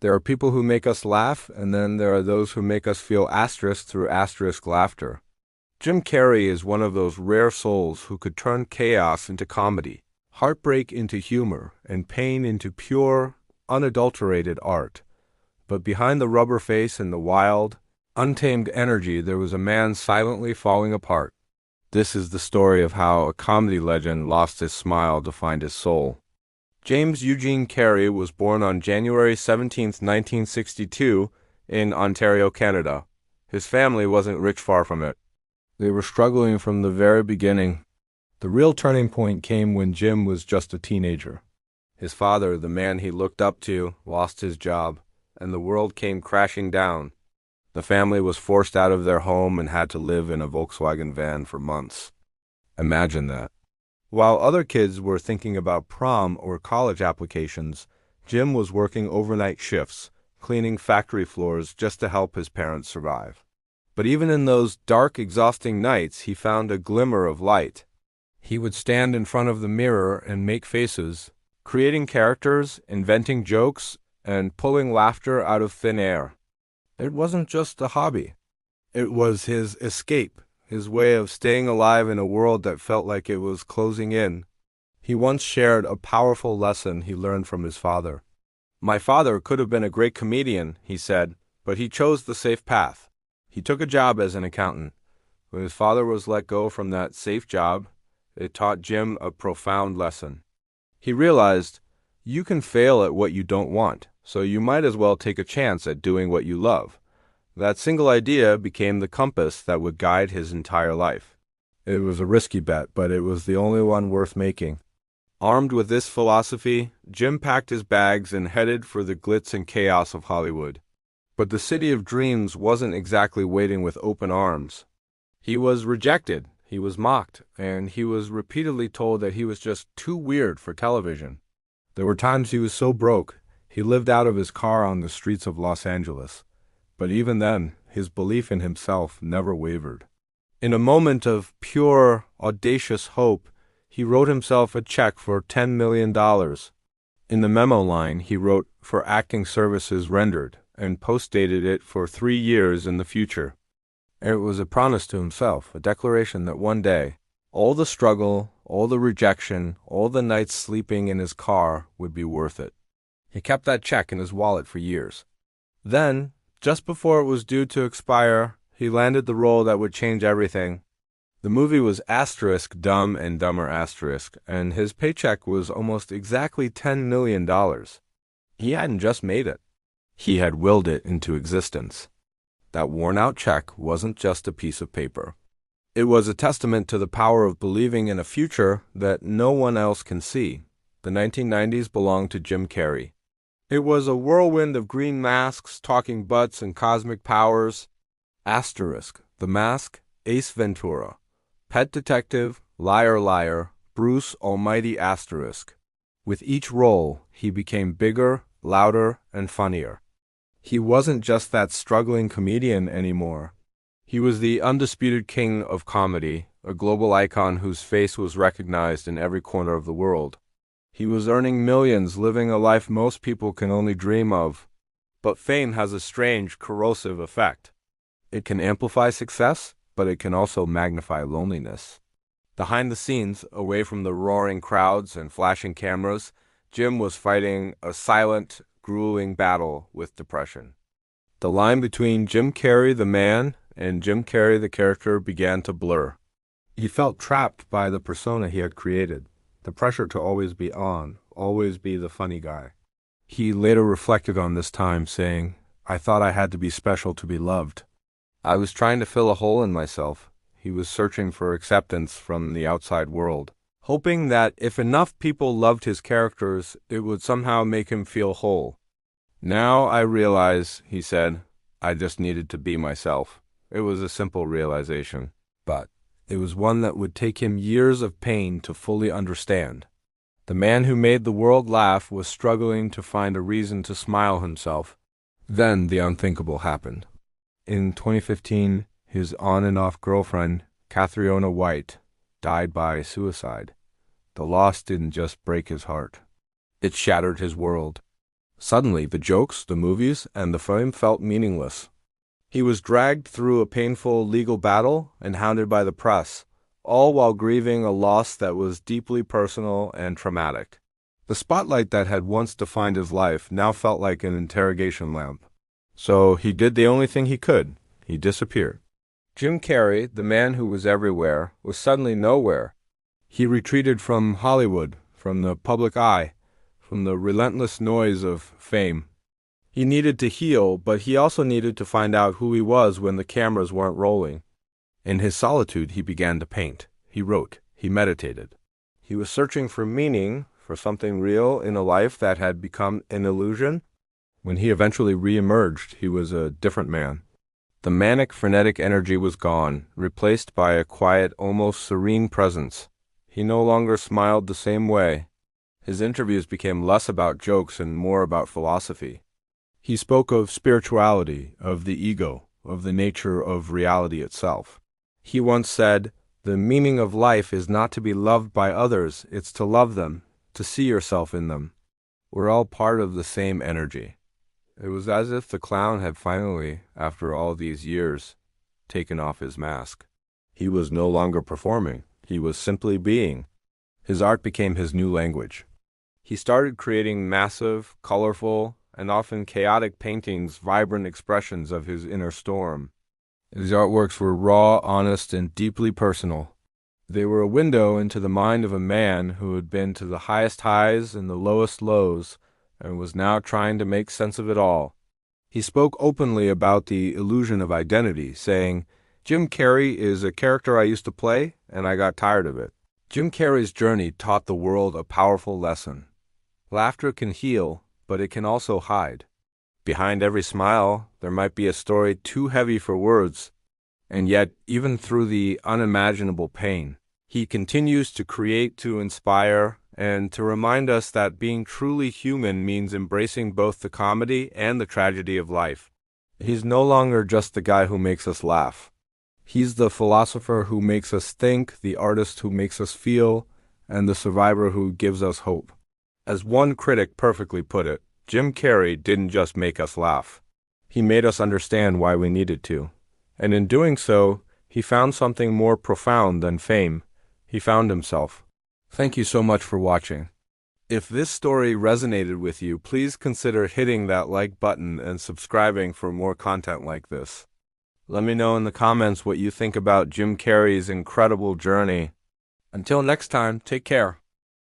There are people who make us laugh, and then there are those who make us feel asterisk through asterisk laughter. Jim Carrey is one of those rare souls who could turn chaos into comedy, heartbreak into humor, and pain into pure, unadulterated art. But behind the rubber face and the wild, untamed energy, there was a man silently falling apart. This is the story of how a comedy legend lost his smile to find his soul. James Eugene Carrey was born on January 17, 1962, in Ontario, Canada. His family wasn't rich far from it. They were struggling from the very beginning. The real turning point came when Jim was just a teenager. His father, the man he looked up to, lost his job, and the world came crashing down. The family was forced out of their home and had to live in a Volkswagen van for months. Imagine that. While other kids were thinking about prom or college applications, Jim was working overnight shifts, cleaning factory floors just to help his parents survive. But even in those dark, exhausting nights, he found a glimmer of light. He would stand in front of the mirror and make faces, creating characters, inventing jokes, and pulling laughter out of thin air. It wasn't just a hobby. It was his escape, his way of staying alive in a world that felt like it was closing in. He once shared a powerful lesson he learned from his father. "My father could have been a great comedian," he said, "but he chose the safe path. He took a job as an accountant. When his father was let go from that safe job, it taught Jim a profound lesson. He realized, you can fail at what you don't want, so you might as well take a chance at doing what you love. That single idea became the compass that would guide his entire life. It was a risky bet, but it was the only one worth making. Armed with this philosophy, Jim packed his bags and headed for the glitz and chaos of Hollywood. But the city of dreams wasn't exactly waiting with open arms. He was rejected, he was mocked, and he was repeatedly told that he was just too weird for television. There were times he was so broke, he lived out of his car on the streets of Los Angeles. But even then, his belief in himself never wavered. In a moment of pure, audacious hope, he wrote himself a check for $10 million. In the memo line, he wrote, "For acting services rendered," and post-dated it for 3 years in the future. It was a promise to himself, a declaration that one day, all the struggle, all the rejection, all the nights sleeping in his car would be worth it. He kept that check in his wallet for years. Then, just before it was due to expire, he landed the role that would change everything. The movie was asterisk Dumb and Dumber asterisk, and his paycheck was almost exactly $10 million. He hadn't just made it. He had willed it into existence. That worn-out check wasn't just a piece of paper. It was a testament to the power of believing in a future that no one else can see. The 1990s belonged to Jim Carrey. It was a whirlwind of green masks, talking butts, and cosmic powers. Asterisk, The Mask, Ace Ventura, Pet Detective, Liar Liar, Bruce Almighty Asterisk. With each role, he became bigger, louder, and funnier. He wasn't just that struggling comedian anymore. He was the undisputed king of comedy, a global icon whose face was recognized in every corner of the world. He was earning millions, living a life most people can only dream of. But fame has a strange, corrosive effect. It can amplify success, but it can also magnify loneliness. Behind the scenes, away from the roaring crowds and flashing cameras, Jim was fighting a silent, grueling battle with depression. The line between Jim Carrey the man and Jim Carrey the character began to blur. He felt trapped by the persona he had created, the pressure to always be on, always be the funny guy. He later reflected on this time, saying, "I thought I had to be special to be loved. I was trying to fill a hole in myself." He was searching for acceptance from the outside world, hoping that if enough people loved his characters, it would somehow make him feel whole. "Now I realize," he said, "I just needed to be myself." It was a simple realization, but it was one that would take him years of pain to fully understand. The man who made the world laugh was struggling to find a reason to smile himself. Then the unthinkable happened. In 2015, his on-and-off girlfriend, Catriona White, died by suicide. The loss didn't just break his heart. It shattered his world. Suddenly, the jokes, the movies, and the fame felt meaningless. He was dragged through a painful legal battle and hounded by the press, all while grieving a loss that was deeply personal and traumatic. The spotlight that had once defined his life now felt like an interrogation lamp. So he did the only thing he could. He disappeared. Jim Carrey, the man who was everywhere, was suddenly nowhere. He retreated from Hollywood, from the public eye, from the relentless noise of fame. He needed to heal, but he also needed to find out who he was when the cameras weren't rolling. In his solitude, he began to paint. He wrote. He meditated. He was searching for meaning, for something real in a life that had become an illusion. When he eventually re-emerged, he was a different man. The manic, frenetic energy was gone, replaced by a quiet, almost serene presence. He no longer smiled the same way. His interviews became less about jokes and more about philosophy. He spoke of spirituality, of the ego, of the nature of reality itself. He once said, "The meaning of life is not to be loved by others, it's to love them, to see yourself in them. We're all part of the same energy." It was as if the clown had finally, after all these years, taken off his mask. He was no longer performing. He was simply being. His art became his new language. He started creating massive, colorful, and often chaotic paintings, vibrant expressions of his inner storm. His artworks were raw, honest, and deeply personal. They were a window into the mind of a man who had been to the highest highs and the lowest lows, and was now trying to make sense of it all. He spoke openly about the illusion of identity, saying, "Jim Carrey is a character I used to play, and I got tired of it." Jim Carrey's journey taught the world a powerful lesson. Laughter can heal, but it can also hide. Behind every smile, there might be a story too heavy for words, and yet, even through the unimaginable pain, he continues to create, to inspire, and to remind us that being truly human means embracing both the comedy and the tragedy of life. He's no longer just the guy who makes us laugh. He's the philosopher who makes us think, the artist who makes us feel, and the survivor who gives us hope. As one critic perfectly put it, Jim Carrey didn't just make us laugh. He made us understand why we needed to. And in doing so, he found something more profound than fame. He found himself. Thank you so much for watching. If this story resonated with you, please consider hitting that like button and subscribing for more content like this. Let me know in the comments what you think about Jim Carrey's incredible journey. Until next time, take care.